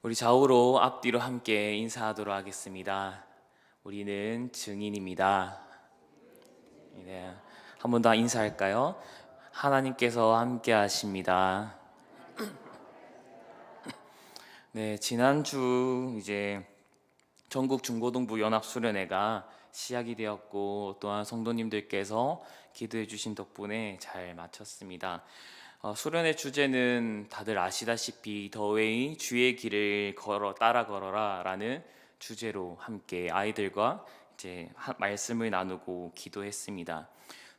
우리 좌우로 앞뒤로 함께 인사하도록 하겠습니다. 우리는 증인입니다. 네, 한 번 더 인사할까요? 하나님께서 함께 하십니다. 네, 지난주 이제 전국 중고등부 연합수련회가 시작이 되었고, 또한 성도님들께서 기도해 주신 덕분에 잘 마쳤습니다. 수련의 주제는 다들 아시다시피 더웨이 주의 길을 따라 걸어라 라는 주제로 함께 아이들과 이제 말씀을 나누고 기도했습니다.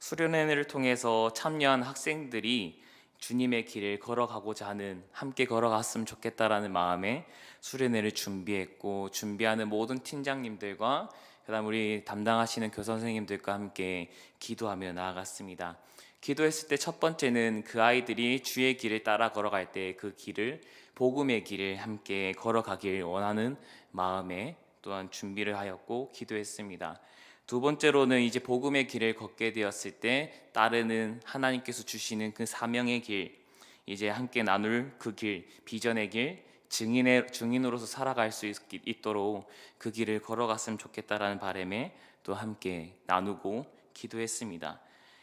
수련회를 통해서 참여한 학생들이 주님의 길을 걸어가고자 하는, 함께 걸어갔으면 좋겠다라는 마음에 수련회를 준비했고, 준비하는 모든 팀장님들과 그다음 우리 담당하시는 교사 선생님들과 함께 기도하며 나아갔습니다. 기도했을 때 첫 번째는 그 아이들이 주의 길을 따라 걸어갈 때 그 길을, 복음의 길을 함께 걸어가길 원하는 마음에 또한 준비를 하였고 기도했습니다. 두 번째로는 이제 복음의 길을 걷게 되었을 때 따르는 하나님께서 주시는 그 사명의 길, 이제 함께 나눌 그 길, 비전의 길, 증인으로서 살아갈 수 있도록 그 길을 걸어갔으면 좋겠다라는 바람에 또 함께 나누고 기도했습니다.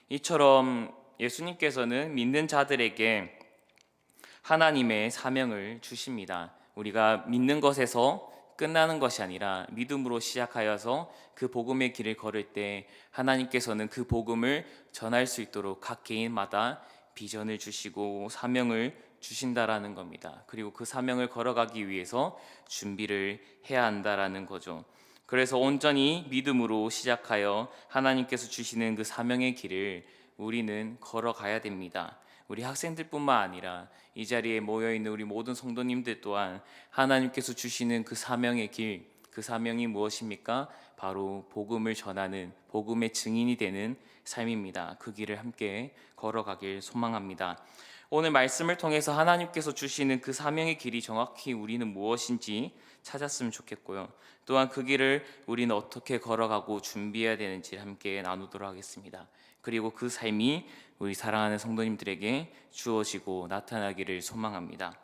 이처럼 예수님께서는 믿는 자들에게 하나님의 사명을 주십니다. 우리가 믿는 것에서 끝나는 것이 아니라 믿음으로 시작하여서 그 복음의 길을 걸을 때 하나님께서는 그 복음을 전할 수 있도록 각 개인마다 비전을 주시고 사명을 주신다라는 겁니다. 그리고 그 사명을 걸어가기 위해서 준비를 해야 한다라는 거죠. 그래서 온전히 믿음으로 시작하여 하나님께서 주시는 그 사명의 길을 우리는 걸어가야 됩니다. 우리 학생들뿐만 아니라 이 자리에 모여있는 우리 모든 성도님들 또한 하나님께서 주시는 그 사명의 길, 그 사명이 무엇입니까? 바로 복음을 전하는, 복음의 증인이 되는 삶입니다. 그 길을 함께 걸어가길 소망합니다. 오늘 말씀을 통해서 하나님께서 주시는 그 사명의 길이 정확히 우리는 무엇인지 찾았으면 좋겠고요. 또한 그 길을 우리는 어떻게 걸어가고 준비해야 되는지 함께 나누도록 하겠습니다. 그리고 그 삶이 우리 사랑하는 성도님들에게 주어지고 나타나기를 소망합니다.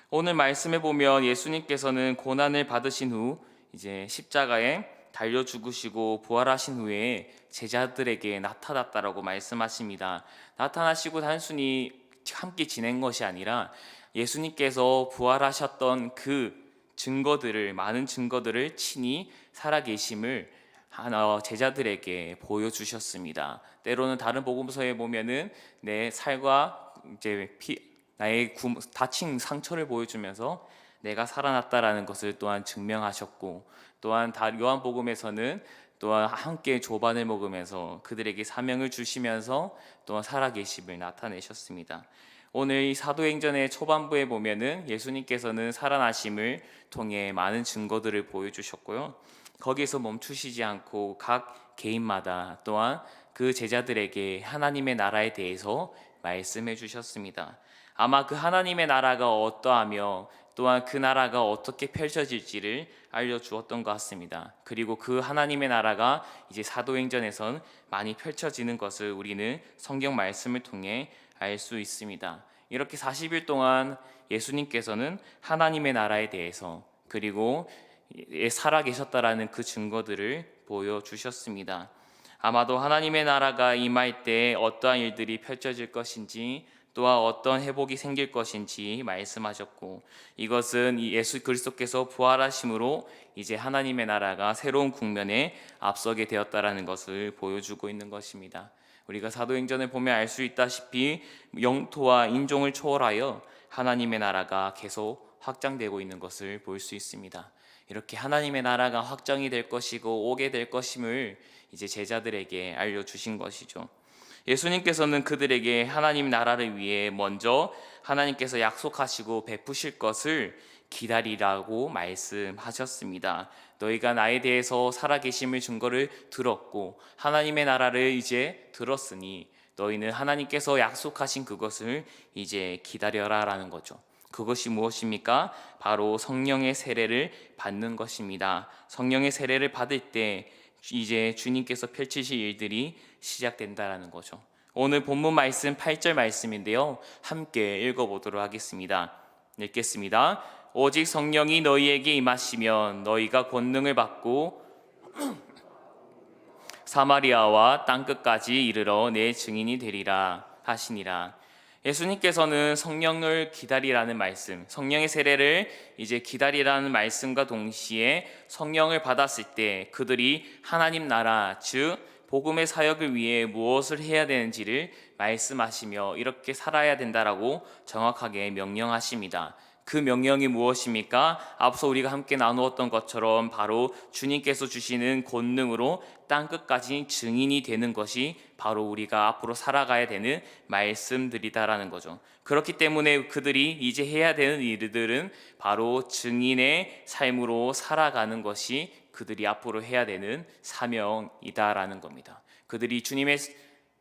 오늘 말씀에 보면 예수님께서는 고난을 받으신 후 이제 십자가에 달려 죽으시고 부활하신 후에 제자들에게 나타났다라고 말씀하십니다. 나타나시고 단순히 함께 지낸 것이 아니라 예수님께서 부활하셨던 그 증거들을, 많은 증거들을 친히 살아계심을 제자들에게 보여주셨습니다. 때로는 다른 복음서에 보면은 내 살과 이제 나의 다친 상처를 보여주면서 내가 살아났다라는 것을 또한 증명하셨고, 또한 요한복음에서는 또한 함께 조반을 먹으면서 그들에게 사명을 주시면서 또한 살아계심을 나타내셨습니다. 오늘 이 사도행전의 초반부에 보면은 예수님께서는 살아나심을 통해 많은 증거들을 보여주셨고요. 거기서 멈추시지 않고 각 개인마다 또한 그 제자들에게 하나님의 나라에 대해서 말씀해 주셨습니다. 아마 그 하나님의 나라가 어떠하며 또한 그 나라가 어떻게 펼쳐질지를 알려주었던 것 같습니다. 그리고 그 하나님의 나라가 이제 사도행전에선 많이 펼쳐지는 것을 우리는 성경 말씀을 통해 알 수 있습니다. 이렇게 40일 동안 예수님께서는 하나님의 나라에 대해서 그리고 살아계셨다라는 그 증거들을 보여주셨습니다. 아마도 하나님의 나라가 임할 때 어떠한 일들이 펼쳐질 것인지 또한 어떤 회복이 생길 것인지 말씀하셨고, 이것은 예수 그리스도께서 부활하심으로 이제 하나님의 나라가 새로운 국면에 앞서게 되었다라는 것을 보여주고 있는 것입니다. 우리가 사도행전을 보면 알 수 있다시피 영토와 인종을 초월하여 하나님의 나라가 계속 확장되고 있는 것을 볼 수 있습니다. 이렇게 하나님의 나라가 확정이 될 것이고 오게 될 것임을 이제 제자들에게 알려주신 것이죠. 예수님께서는 그들에게 하나님 나라를 위해 먼저 하나님께서 약속하시고 베푸실 것을 기다리라고 말씀하셨습니다. 너희가 나에 대해서 살아계심을 증거를 들었고 하나님의 나라를 이제 들었으니 너희는 하나님께서 약속하신 그것을 이제 기다려라 라는 거죠. 그것이 무엇입니까? 바로 성령의 세례를 받는 것입니다. 성령의 세례를 받을 때 이제 주님께서 펼치실 일들이 시작된다라는 거죠. 오늘 본문 말씀 8절 말씀인데요, 함께 읽어보도록 하겠습니다. 읽겠습니다. 오직 성령이 너희에게 임하시면 너희가 권능을 받고 사마리아와 땅끝까지 이르러 내 증인이 되리라 하시니라. 예수님께서는 성령을 기다리라는 말씀, 성령의 세례를 이제 기다리라는 말씀과 동시에 성령을 받았을 때 그들이 하나님 나라, 즉 복음의 사역을 위해 무엇을 해야 되는지를 말씀하시며 이렇게 살아야 된다라고 정확하게 명령하십니다. 그 명령이 무엇입니까? 앞서 우리가 함께 나누었던 것처럼 바로 주님께서 주시는 권능으로 땅끝까지 증인이 되는 것이 바로 우리가 앞으로 살아가야 되는 말씀들이다라는 거죠. 그렇기 때문에 그들이 이제 해야 되는 일들은 바로 증인의 삶으로 살아가는 것이 그들이 앞으로 해야 되는 사명이다라는 겁니다. 그들이 주님의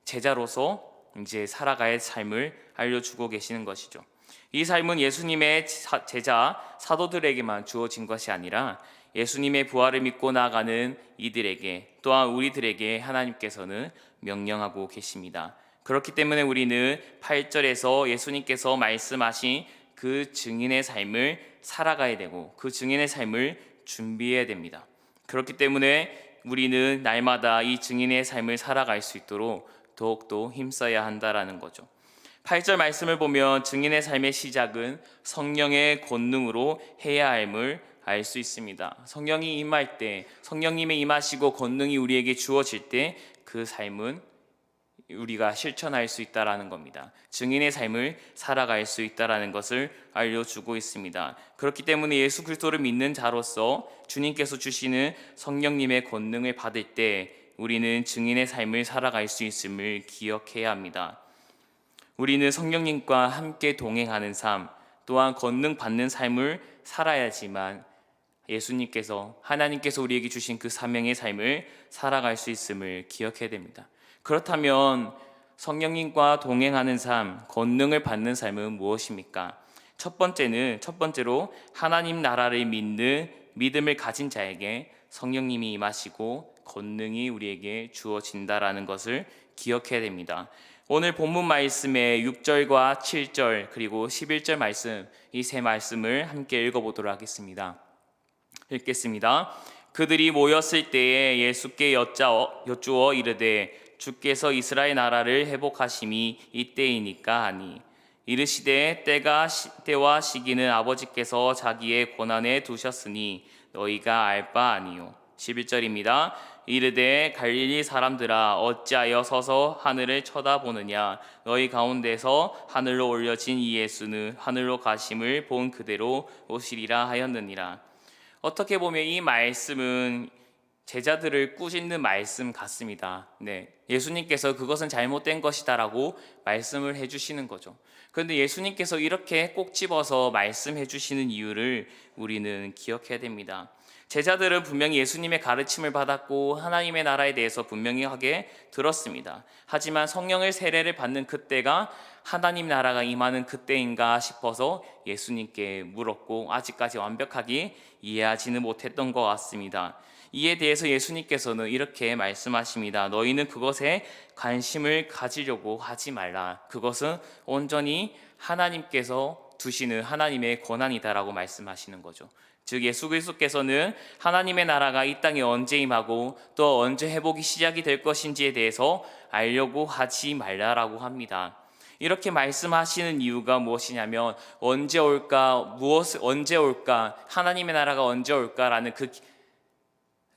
제자로서 이제 살아가야 할 삶을 알려주고 계시는 것이죠. 이 삶은 예수님의 제자 사도들에게만 주어진 것이 아니라 예수님의 부활을 믿고 나아가는 이들에게 또한 우리들에게 하나님께서는 명령하고 계십니다. 그렇기 때문에 우리는 8절에서 예수님께서 말씀하신 그 증인의 삶을 살아가야 되고 그 증인의 삶을 준비해야 됩니다. 그렇기 때문에 우리는 날마다 이 증인의 삶을 살아갈 수 있도록 더욱더 힘써야 한다라는 거죠. 8절 말씀을 보면 증인의 삶의 시작은 성령의 권능으로 해야 함을 알 수 있습니다. 성령이 임할 때, 성령님의 임하시고 권능이 우리에게 주어질 때 그 삶은 우리가 실천할 수 있다라는 겁니다. 증인의 삶을 살아갈 수 있다라는 것을 알려주고 있습니다. 그렇기 때문에 예수 그리스도를 믿는 자로서 주님께서 주시는 성령님의 권능을 받을 때 우리는 증인의 삶을 살아갈 수 있음을 기억해야 합니다. 우리는 성령님과 함께 동행하는 삶, 또한 권능 받는 삶을 살아야지만 예수님께서, 하나님께서 우리에게 주신 그 사명의 삶을 살아갈 수 있음을 기억해야 됩니다. 그렇다면 성령님과 동행하는 삶, 권능을 받는 삶은 무엇입니까? 첫 번째로 하나님 나라를 믿는 믿음을 가진 자에게 성령님이 임하시고 권능이 우리에게 주어진다라는 것을 기억해야 됩니다. 오늘 본문 말씀의 6절과 7절 그리고 11절 말씀, 이 세 말씀을 함께 읽어보도록 하겠습니다. 읽겠습니다. 그들이 모였을 때에 예수께 여쭈어 이르되 주께서 이스라엘 나라를 회복하심이 이때이니까 하니 이르시되 때와 시기는 아버지께서 자기의 권한에 두셨으니 너희가 알 바 아니요. 11절입니다. 이르되 갈릴리 사람들아 어찌하여 서서 하늘을 쳐다보느냐 너희 가운데서 하늘로 올려진 이 예수는 하늘로 가심을 본 그대로 오시리라 하였느니라. 어떻게 보면 이 말씀은 제자들을 꾸짖는 말씀 같습니다. 예수님께서 그것은 잘못된 것이다라고 말씀을 해주시는 거죠. 그런데 예수님께서 이렇게 꼭 집어서 말씀해 주시는 이유를 우리는 기억해야 됩니다. 제자들은 분명히 예수님의 가르침을 받았고 하나님의 나라에 대해서 분명히 하게 들었습니다. 하지만 성령의 세례를 받는 그때가 하나님 나라가 임하는 그때인가 싶어서 예수님께 물었고 아직까지 완벽하게 이해하지는 못했던 것 같습니다. 이에 대해서 예수님께서는 이렇게 말씀하십니다. 너희는 그것에 관심을 가지려고 하지 말라. 그것은 온전히 하나님께서 두시는 하나님의 권한이다라고 말씀하시는 거죠. 즉 예수 그리스도께서는 하나님의 나라가 이 땅에 언제 임하고 또 언제 회복이 시작이 될 것인지에 대해서 알려고 하지 말라라고 합니다. 이렇게 말씀하시는 이유가 무엇이냐면 언제 올까, 언제 올까, 하나님의 나라가 언제 올까라는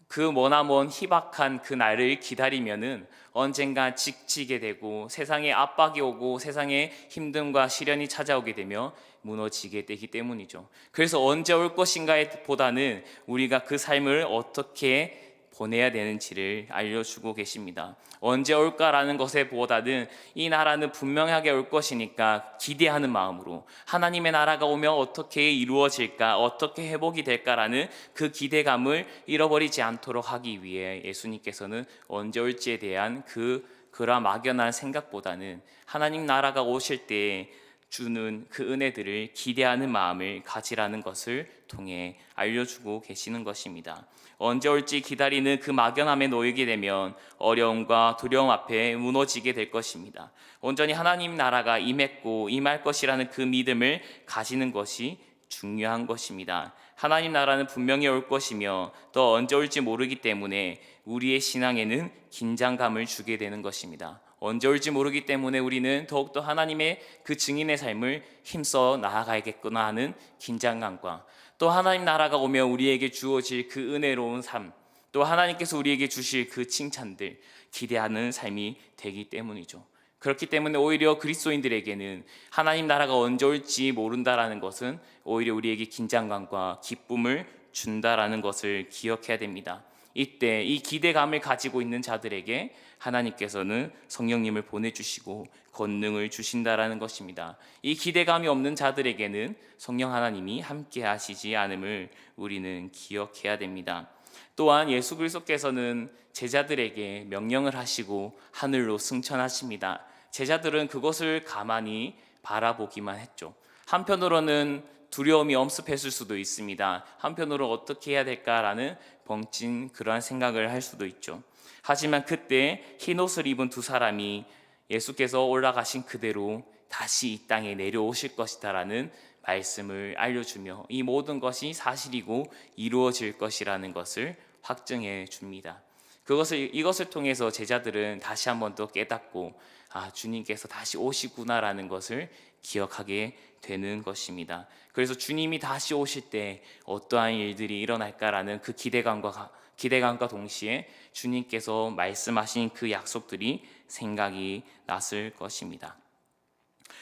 그 머나먼 희박한 그 날을 기다리면은 언젠가 지치게 되고 세상에 압박이 오고 세상에 힘듦과 시련이 찾아오게 되며 무너지게 되기 때문이죠. 그래서 언제 올 것인가에 보다는 우리가 그 삶을 어떻게 보내야 되는지를 알려주고 계십니다. 언제 올까라는 것에 보다는 이 나라는 분명하게 올 것이니까 기대하는 마음으로 하나님의 나라가 오면 어떻게 이루어질까, 어떻게 회복이 될까라는 그 기대감을 잃어버리지 않도록 하기 위해 예수님께서는 언제 올지에 대한 그런 막연한 생각보다는 하나님 나라가 오실 때 주는 그 은혜들을 기대하는 마음을 가지라는 것을 통해 알려주고 계시는 것입니다. 언제 올지 기다리는 그 막연함에 놓이게 되면 어려움과 두려움 앞에 무너지게 될 것입니다. 온전히 하나님 나라가 임했고 임할 것이라는 그 믿음을 가지는 것이 중요한 것입니다. 하나님 나라는 분명히 올 것이며 또 언제 올지 모르기 때문에 우리의 신앙에는 긴장감을 주게 되는 것입니다. 언제 올지 모르기 때문에 우리는 더욱더 하나님의 그 증인의 삶을 힘써 나아가야겠구나 하는 긴장감과 또 하나님 나라가 오면 우리에게 주어질 그 은혜로운 삶, 또 하나님께서 우리에게 주실 그 칭찬들 기대하는 삶이 되기 때문이죠. 그렇기 때문에 오히려 그리스도인들에게는 하나님 나라가 언제 올지 모른다라는 것은 오히려 우리에게 긴장감과 기쁨을 준다라는 것을 기억해야 됩니다. 이때 이 기대감을 가지고 있는 자들에게 하나님께서는 성령님을 보내주시고 권능을 주신다라는 것입니다. 이 기대감이 없는 자들에게는 성령 하나님이 함께 하시지 않음을 우리는 기억해야 됩니다. 또한 예수 그리스도께서는 제자들에게 명령을 하시고 하늘로 승천하십니다. 제자들은 그것을 가만히 바라보기만 했죠. 한편으로는 두려움이 엄습했을 수도 있습니다. 한편으로 어떻게 해야 될까라는 벙찐 그러한 생각을 할 수도 있죠. 하지만 그때 흰옷을 입은 두 사람이 예수께서 올라가신 그대로 다시 이 땅에 내려오실 것이다라는 말씀을 알려주며 이 모든 것이 사실이고 이루어질 것이라는 것을 확증해 줍니다. 이것을 통해서 제자들은 다시 한번 더 깨닫고 주님께서 다시 오시구나라는 것을 기억하게 되는 것입니다. 그래서 주님이 다시 오실 때 어떠한 일들이 일어날까라는 그 기대감과 동시에 주님께서 말씀하신 그 약속들이 생각이 났을 것입니다.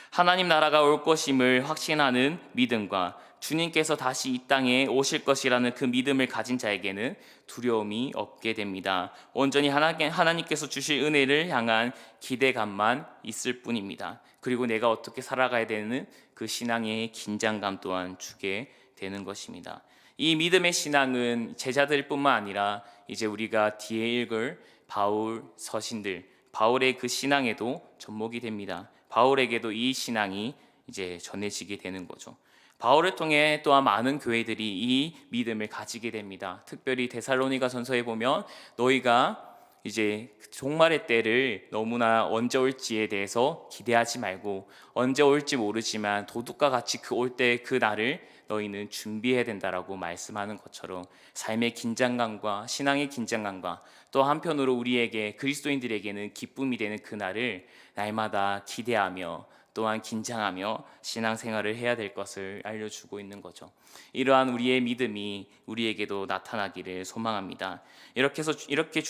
하나님 나라가 올 것임을 확신하는 믿음과 주님께서 다시 이 땅에 오실 것이라는 그 믿음을 가진 자에게는 두려움이 없게 됩니다. 온전히 하나님께서 주실 은혜를 향한 기대감만 있을 뿐입니다. 그리고 내가 어떻게 살아가야 되는 그 신앙의 긴장감 또한 주게 되는 것입니다. 이 믿음의 신앙은 제자들뿐만 아니라 이제 우리가 뒤에 읽을 바울 서신들, 바울의 그 신앙에도 접목이 됩니다. 바울에게도 이 신앙이 이제 전해지게 되는 거죠. 바울을 통해 또한 많은 교회들이 이 믿음을 가지게 됩니다. 특별히 데살로니가 전서에 보면 너희가 이제 종말의 때를 너무나 언제 올지에 대해서 기대하지 말고 언제 올지 모르지만 도둑과 같이 그 올 때 그 날을 너희는 준비해야 된다라고 말씀하는 것처럼 삶의 긴장감과 신앙의 긴장감과 또 한편으로 우리에게 그리스도인들에게는 기쁨이 되는 그 날을 날마다 기대하며 또한 긴장하며 신앙생활을 해야 될 것을 알려주고 있는 거죠. 이러한 우리의 믿음이 우리에게도 나타나기를 소망합니다. 이렇게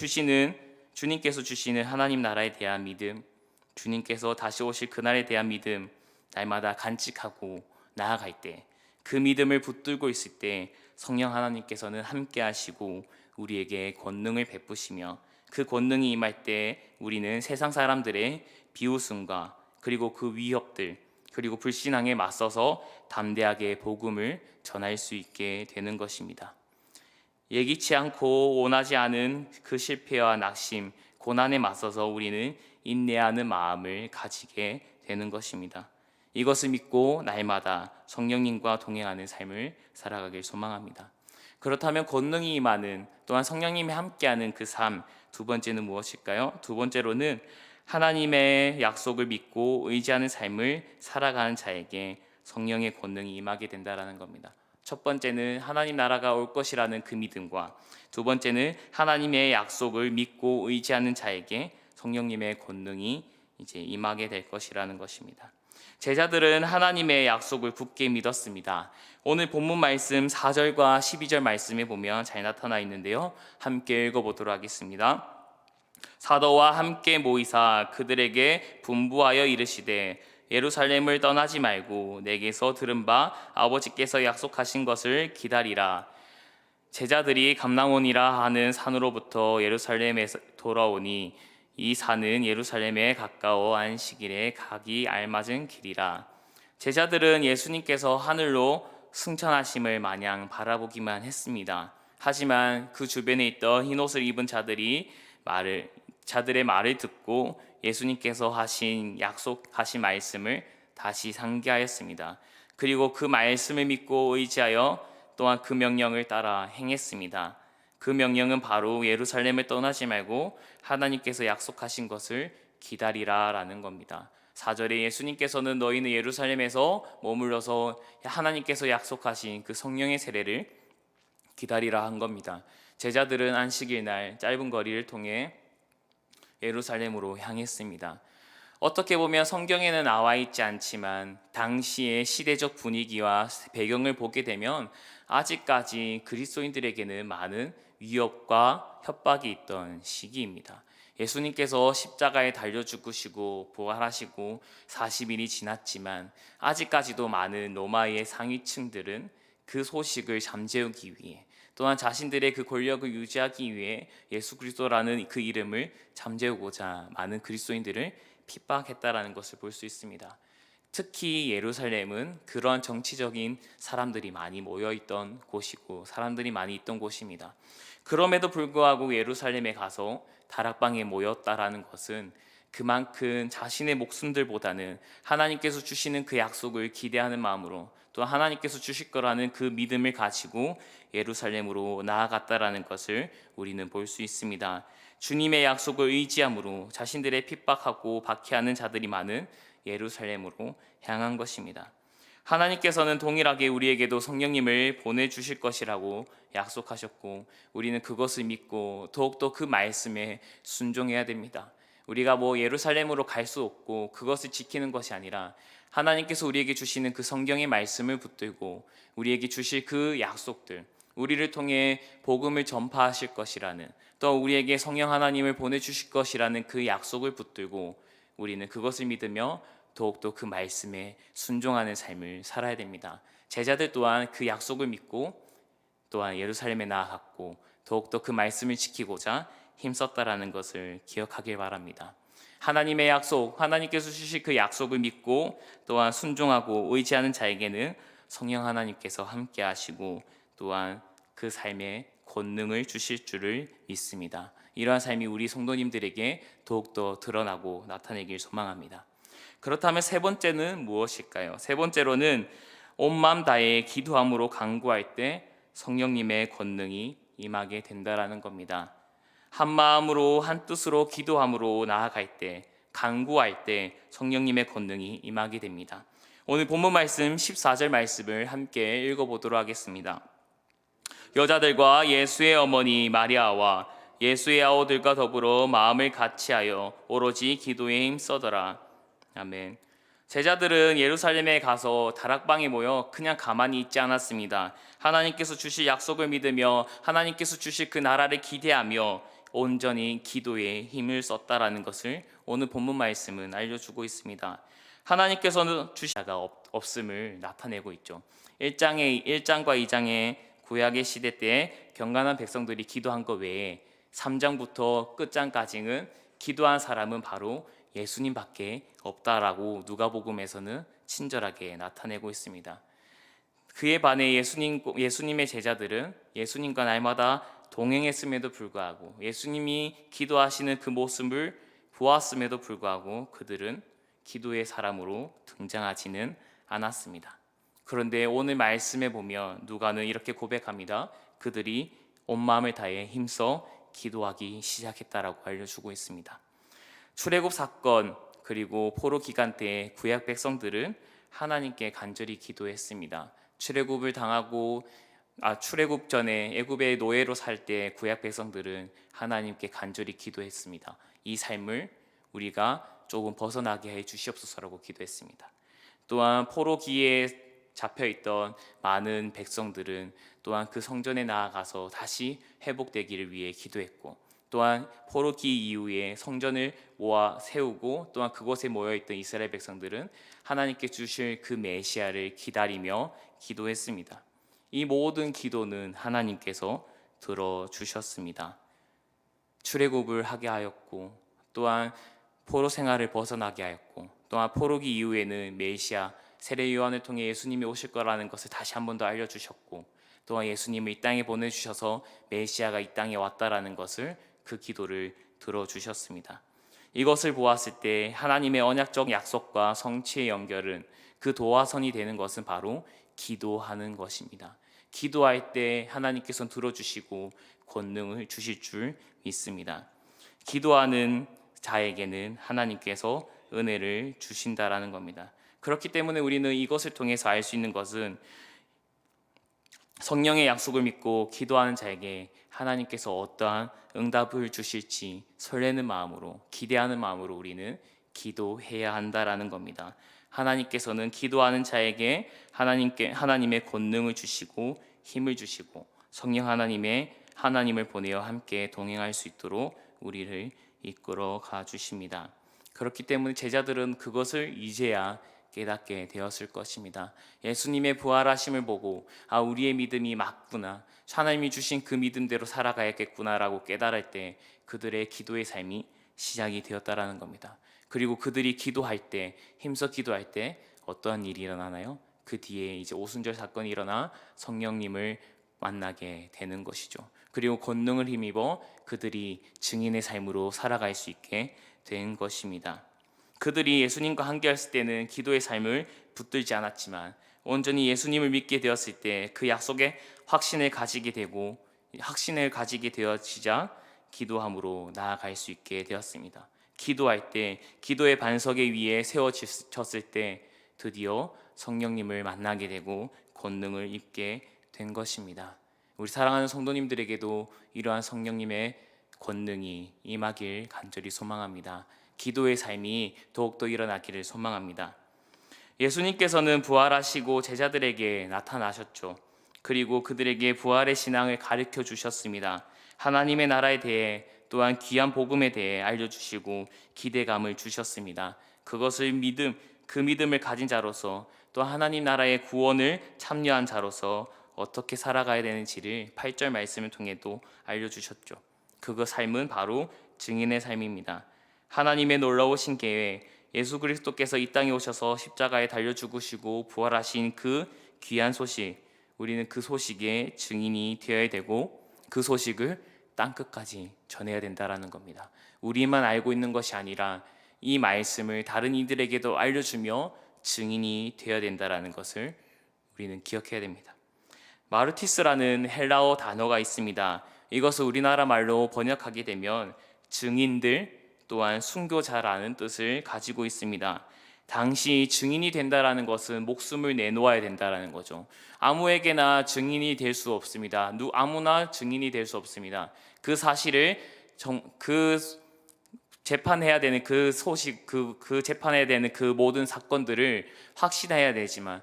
주님께서 주시는 하나님 나라에 대한 믿음, 주님께서 다시 오실 그날에 대한 믿음, 날마다 간직하고 나아갈 때, 그 믿음을 붙들고 있을 때 성령 하나님께서는 함께 하시고 우리에게 권능을 베푸시며 그 권능이 임할 때 우리는 세상 사람들의 비웃음과 그리고 그 위협들 그리고 불신앙에 맞서서 담대하게 복음을 전할 수 있게 되는 것입니다. 예기치 않고 원하지 않은 그 실패와 낙심, 고난에 맞서서 우리는 인내하는 마음을 가지게 되는 것입니다. 이것을 믿고 날마다 성령님과 동행하는 삶을 살아가길 소망합니다. 그렇다면 권능이 임하는 또한 성령님이 함께하는 그 삶, 두 번째는 무엇일까요? 두 번째로는 하나님의 약속을 믿고 의지하는 삶을 살아가는 자에게 성령의 권능이 임하게 된다는 겁니다. 첫 번째는 하나님 나라가 올 것이라는 그 믿음과 두 번째는 하나님의 약속을 믿고 의지하는 자에게 성령님의 권능이 이제 임하게 될 것이라는 것입니다. 제자들은 하나님의 약속을 굳게 믿었습니다. 오늘 본문 말씀 4절과 12절 말씀에 보면 잘 나타나 있는데요. 함께 읽어보도록 하겠습니다. 사도와 함께 모이사 그들에게 분부하여 이르시되 예루살렘을 떠나지 말고 내게서 들은 바 아버지께서 약속하신 것을 기다리라. 제자들이 감람원이라 하는 산으로부터 예루살렘에 돌아오니 이 산은 예루살렘에 가까워 안식일에 가기 알맞은 길이라. 제자들은 예수님께서 하늘로 승천하심을 마냥 바라보기만 했습니다. 하지만 그 주변에 있던 흰옷을 입은 자들의 말을 듣고 예수님께서 약속하신 말씀을 다시 상기하였습니다. 그리고 그 말씀을 믿고 의지하여 또한 그 명령을 따라 행했습니다. 그 명령은 바로 예루살렘을 떠나지 말고 하나님께서 약속하신 것을 기다리라라는 겁니다. 4절에 예수님께서는 너희는 예루살렘에서 머물러서 하나님께서 약속하신 그 성령의 세례를 기다리라 한 겁니다. 제자들은 안식일 날 짧은 거리를 통해 예루살렘으로 향했습니다. 어떻게 보면 성경에는 나와 있지 않지만 당시의 시대적 분위기와 배경을 보게 되면 아직까지 그리스도인들에게는 많은 위협과 협박이 있던 시기입니다. 예수님께서 십자가에 달려 죽으시고 부활하시고 40일이 지났지만 아직까지도 많은 로마의 상위층들은 그 소식을 잠재우기 위해, 또한 자신들의 그 권력을 유지하기 위해 예수 그리스도라는 그 이름을 잠재우고자 많은 그리스도인들을 핍박했다라는 것을 볼 수 있습니다. 특히 예루살렘은 그런 정치적인 사람들이 많이 모여있던 곳이고 사람들이 많이 있던 곳입니다. 그럼에도 불구하고 예루살렘에 가서 다락방에 모였다라는 것은 그만큼 자신의 목숨들보다는 하나님께서 주시는 그 약속을 기대하는 마음으로, 또 하나님께서 주실 거라는 그 믿음을 가지고 예루살렘으로 나아갔다라는 것을 우리는 볼 수 있습니다. 주님의 약속을 의지함으로 자신들의 핍박하고 박해하는 자들이 많은 예루살렘으로 향한 것입니다. 하나님께서는 동일하게 우리에게도 성령님을 보내주실 것이라고 약속하셨고, 우리는 그것을 믿고 더욱더 그 말씀에 순종해야 됩니다. 우리가 예루살렘으로 갈 수 없고 그것을 지키는 것이 아니라 하나님께서 우리에게 주시는 그 성경의 말씀을 붙들고 우리에게 주실 그 약속들, 우리를 통해 복음을 전파하실 것이라는, 또 우리에게 성령 하나님을 보내주실 것이라는 그 약속을 붙들고 우리는 그것을 믿으며 더욱더 그 말씀에 순종하는 삶을 살아야 됩니다. 제자들 또한 그 약속을 믿고 또한 예루살렘에 나아갔고 더욱더 그 말씀을 지키고자 힘썼다라는 것을 기억하길 바랍니다. 하나님의 약속, 하나님께서 주실 그 약속을 믿고 또한 순종하고 의지하는 자에게는 성령 하나님께서 함께 하시고 또한 그 삶에 권능을 주실 줄을 믿습니다. 이러한 삶이 우리 성도님들에게 더욱더 드러나고 나타내길 소망합니다. 그렇다면 세 번째는 무엇일까요? 세 번째로는 온 마음 다해 기도함으로 간구할 때 성령님의 권능이 임하게 된다라는 겁니다. 한 마음으로 한 뜻으로 기도함으로 나아갈 때, 간구할 때 성령님의 권능이 임하게 됩니다. 오늘 본문 말씀 14절 말씀을 함께 읽어보도록 하겠습니다. 여자들과 예수의 어머니 마리아와 예수의 아우들과 더불어 마음을 같이하여 오로지 기도에 힘써더라. 아멘. 제자들은 예루살렘에 가서 다락방에 모여 그냥 가만히 있지 않았습니다. 하나님께서 주실 약속을 믿으며 하나님께서 주실 그 나라를 기대하며 온전히 기도에 힘을 썼다라는 것을 오늘 본문 말씀은 알려주고 있습니다. 하나님께서는 주실 자가 없음을 나타내고 있죠. 1장과 2장의 구약의 시대 때 경건한 백성들이 기도한 것 외에 3장부터 끝장까지는 기도한 사람은 바로 예수님밖에 없다라고 누가복음에서는 친절하게 나타내고 있습니다. 그에 반해 예수님의 제자들은 예수님과 날마다 동행했음에도 불구하고 예수님이 기도하시는 그 모습을 보았음에도 불구하고 그들은 기도의 사람으로 등장하지는 않았습니다. 그런데 오늘 말씀에 보면 누가는 이렇게 고백합니다. 그들이 온 마음을 다해 힘써 기도하기 시작했다라고 알려주고 있습니다. 출애굽 사건 그리고 포로 기간 때 구약 백성들은 하나님께 간절히 기도했습니다. 출애굽을 당하고 출애굽 전에 애굽의 노예로 살 때 구약 백성들은 하나님께 간절히 기도했습니다. 이 삶을 우리가 조금 벗어나게 해 주시옵소서라고 기도했습니다. 또한 포로기에 잡혀있던 많은 백성들은 또한 그 성전에 나아가서 다시 회복되기를 위해 기도했고, 또한 포로기 이후에 성전을 모아 세우고 또한 그곳에 모여있던 이스라엘 백성들은 하나님께 주실 그 메시아를 기다리며 기도했습니다. 이 모든 기도는 하나님께서 들어주셨습니다. 출애굽을 하게 하였고 또한 포로 생활을 벗어나게 하였고 또한 포로기 이후에는 메시아 세례 요한을 통해 예수님이 오실 거라는 것을 다시 한 번 더 알려주셨고 또한 예수님을 이 땅에 보내주셔서 메시아가 이 땅에 왔다라는 것을 그 기도를 들어주셨습니다. 이것을 보았을 때 하나님의 언약적 약속과 성취의 연결은 그 도화선이 되는 것은 바로 기도하는 것입니다. 기도할 때 하나님께서 들어주시고 권능을 주실 줄 믿습니다. 기도하는 자에게는 하나님께서 은혜를 주신다라는 겁니다. 그렇기 때문에 우리는 이것을 통해서 알 수 있는 것은 성령의 약속을 믿고 기도하는 자에게 하나님께서 어떠한 응답을 주실지 설레는 마음으로, 기대하는 마음으로 우리는 기도해야 한다라는 겁니다. 하나님께서는 기도하는 자에게 하나님의 권능을 주시고 힘을 주시고 성령 하나님을 보내어 함께 동행할 수 있도록 우리를 이끌어 가 주십니다. 그렇기 때문에 제자들은 그것을 이제야 깨닫게 되었을 것입니다. 예수님의 부활하심을 보고 우리의 믿음이 맞구나, 하나님이 주신 그 믿음대로 살아가야겠구나라고 깨달을 때 그들의 기도의 삶이 시작이 되었다라는 겁니다. 그리고 그들이 기도할 때, 힘써 기도할 때 어떠한 일이 일어나나요? 그 뒤에 이제 오순절 사건이 일어나 성령님을 만나게 되는 것이죠. 그리고 권능을 힘입어 그들이 증인의 삶으로 살아갈 수 있게 된 것입니다. 그들이 예수님과 함께했을 때는 기도의 삶을 붙들지 않았지만 온전히 예수님을 믿게 되었을 때 그 약속에 확신을 가지게 되어지자 기도함으로 나아갈 수 있게 되었습니다. 기도할 때, 기도의 반석 위에 세워졌을 때 드디어 성령님을 만나게 되고 권능을 입게 된 것입니다. 우리 사랑하는 성도님들에게도 이러한 성령님의 권능이 임하길 간절히 소망합니다. 기도의 삶이 더욱더 일어나기를 소망합니다. 예수님께서는 부활하시고 제자들에게 나타나셨죠. 그리고 그들에게 부활의 신앙을 가르쳐 주셨습니다. 하나님의 나라에 대해 또한 귀한 복음에 대해 알려주시고 기대감을 주셨습니다. 그 믿음을 가진 자로서 또 하나님 나라의 구원을 참여한 자로서 어떻게 살아가야 되는지를 8절 말씀을 통해도 알려주셨죠. 그 삶은 바로 증인의 삶입니다. 하나님의 놀라우신 계획, 예수 그리스도께서 이 땅에 오셔서 십자가에 달려 죽으시고 부활하신 그 귀한 소식, 우리는 그 소식의 증인이 되어야 되고 그 소식을 땅끝까지 전해야 된다라는 겁니다. 우리만 알고 있는 것이 아니라 이 말씀을 다른 이들에게도 알려주며 증인이 되어야 된다라는 것을 우리는 기억해야 됩니다. 마르티스라는 헬라어 단어가 있습니다. 이것을 우리나라 말로 번역하게 되면 증인들 또한 순교자라는 뜻을 가지고 있습니다. 당시 증인이 된다라는 것은 목숨을 내놓아야 된다라는 거죠. 아무에게나 증인이 될 수 없습니다. 아무나 증인이 될 수 없습니다. 그 사실을 재판해야 되는 그 소식, 재판해야 되는 그 모든 사건들을 확신해야지만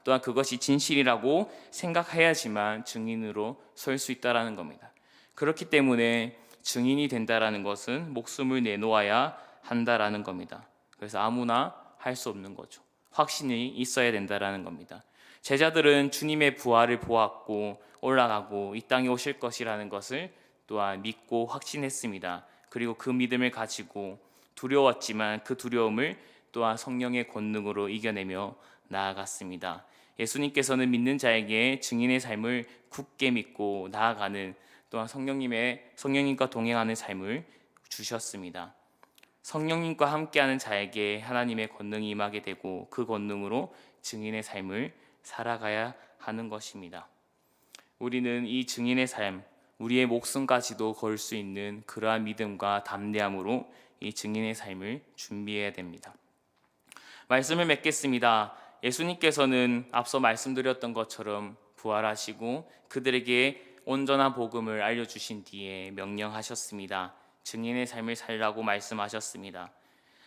또한 그것이 진실이라고 생각해야지만 증인으로 설 수 있다라는 겁니다. 그렇기 때문에 증인이 된다라는 것은 목숨을 내놓아야 한다라는 겁니다. 그래서 아무나 할 수 없는 거죠. 확신이 있어야 된다라는 겁니다. 제자들은 주님의 부활을 보았고 올라가고 이 땅에 오실 것이라는 것을 또한 믿고 확신했습니다. 그리고 그 믿음을 가지고 두려웠지만 그 두려움을 또한 성령의 권능으로 이겨내며 나아갔습니다. 예수님께서는 믿는 자에게 증인의 삶을 굳게 믿고 나아가는 또한 성령님과 동행하는 삶을 주셨습니다. 성령님과 함께하는 자에게 하나님의 권능이 임하게 되고 그 권능으로 증인의 삶을 살아가야 하는 것입니다. 우리는 이 증인의 삶, 우리의 목숨까지도 걸 수 있는 그러한 믿음과 담대함으로 이 증인의 삶을 준비해야 됩니다. 말씀을 맺겠습니다. 예수님께서는 앞서 말씀드렸던 것처럼 부활하시고 그들에게 온전한 복음을 알려주신 뒤에 명령하셨습니다. 증인의 삶을 살라고 말씀하셨습니다.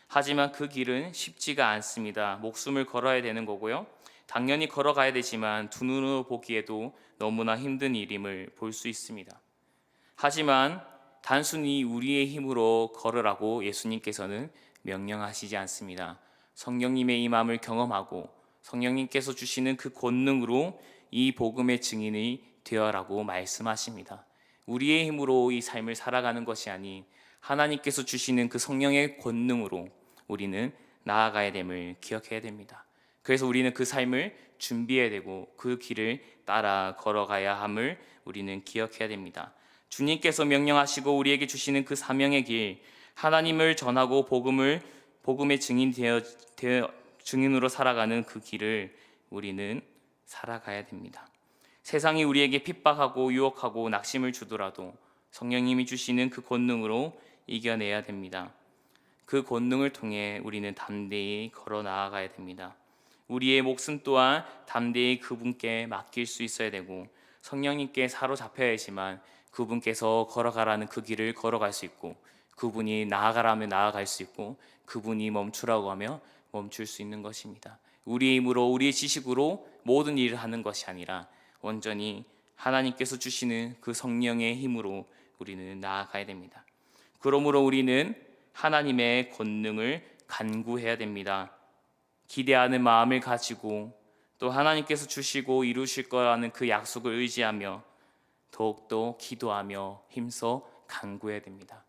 하지만 그 길은 쉽지가 않습니다. 목숨을 걸어야 되는 거고요. 당연히 걸어가야 되지만 두 눈으로 보기에도 너무나 힘든 일임을 볼 수 있습니다. 하지만 단순히 우리의 힘으로 걸으라고 예수님께서는 명령하시지 않습니다. 성령님의 임함을 경험하고 성령님께서 주시는 그 권능으로 이 복음의 증인이 되어라고 말씀하십니다. 우리의 힘으로 이 삶을 살아가는 것이 아닌 하나님께서 주시는 그 성령의 권능으로 우리는 나아가야 됨을 기억해야 됩니다. 그래서 우리는 그 삶을 준비해야 되고 그 길을 따라 걸어가야 함을 우리는 기억해야 됩니다. 주님께서 명령하시고 우리에게 주시는 그 사명의 길, 하나님을 전하고 복음의 증인으로 살아가는 그 길을 우리는 살아가야 됩니다. 세상이 우리에게 핍박하고 유혹하고 낙심을 주더라도 성령님이 주시는 그 권능으로 이겨내야 됩니다. 그 권능을 통해 우리는 담대히 걸어 나아가야 됩니다. 우리의 목숨 또한 담대히 그분께 맡길 수 있어야 되고, 성령님께 사로잡혀야지만 그분께서 걸어가라는 그 길을 걸어갈 수 있고, 그분이 나아가라면 나아갈 수 있고, 그분이 멈추라고 하며 멈출 수 있는 것입니다. 우리의 힘으로, 우리의 지식으로 모든 일을 하는 것이 아니라 온전히 하나님께서 주시는 그 성령의 힘으로 우리는 나아가야 됩니다. 그러므로 우리는 하나님의 권능을 간구해야 됩니다. 기대하는 마음을 가지고 또 하나님께서 주시고 이루실 거라는 그 약속을 의지하며 더욱더 기도하며 힘써 간구해야 됩니다.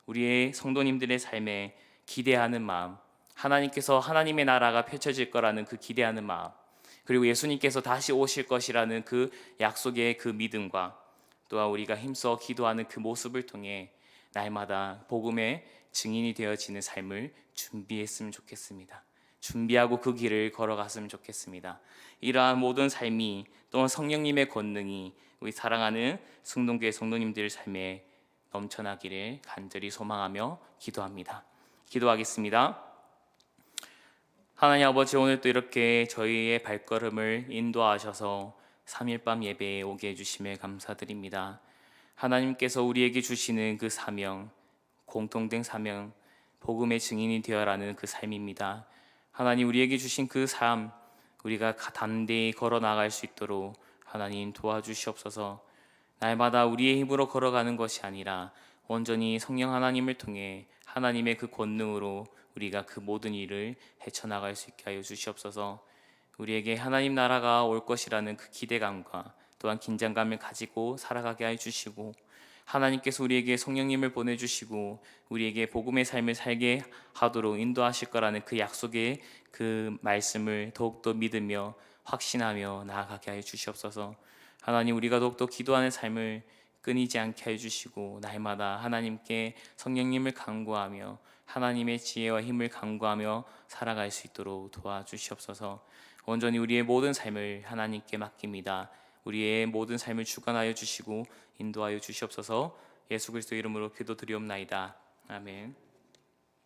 우리의 성도님들의 삶에 기대하는 마음, 하나님께서 하나님의 나라가 펼쳐질 거라는 그 기대하는 마음, 그리고 예수님께서 다시 오실 것이라는 그 약속의 그 믿음과 또한 우리가 힘써 기도하는 그 모습을 통해 날마다 복음의 증인이 되어지는 삶을 준비했으면 좋겠습니다. 준비하고 그 길을 걸어갔으면 좋겠습니다. 이러한 모든 삶이 또한 성령님의 권능이 우리 사랑하는 승동교회 성도님들 삶에 넘쳐나기를 간절히 소망하며 기도합니다. 기도하겠습니다. 하나님 아버지, 오늘 또 이렇게 저희의 발걸음을 인도하셔서 3일 밤 예배에 오게 해주심에 감사드립니다. 하나님께서 우리에게 주시는 그 사명, 공통된 사명, 복음의 증인이 되어라는 그 삶입니다. 하나님, 우리에게 주신 그 삶, 우리가 담대히 걸어 나갈 수 있도록 하나님 도와주시옵소서. 날마다 우리의 힘으로 걸어가는 것이 아니라 온전히 성령 하나님을 통해 하나님의 그 권능으로 우리가 그 모든 일을 헤쳐나갈 수 있게 하여 주시옵소서. 우리에게 하나님 나라가 올 것이라는 그 기대감과 또한 긴장감을 가지고 살아가게 하여 주시고, 하나님께서 우리에게 성령님을 보내주시고 우리에게 복음의 삶을 살게 하도록 인도하실 거라는 그 약속의 그 말씀을 더욱더 믿으며 확신하며 나아가게 하여 주시옵소서. 하나님, 우리가 더욱더 기도하는 삶을 끊이지 않게 하여 주시고 날마다 하나님께 성령님을 간구하며 하나님의 지혜와 힘을 간구하며 살아갈 수 있도록 도와주시옵소서. 온전히 우리의 모든 삶을 하나님께 맡깁니다. 우리의 모든 삶을 주관하여 주시고 인도하여 주시옵소서. 예수 그리스도 이름으로 기도드리옵나이다. 아멘.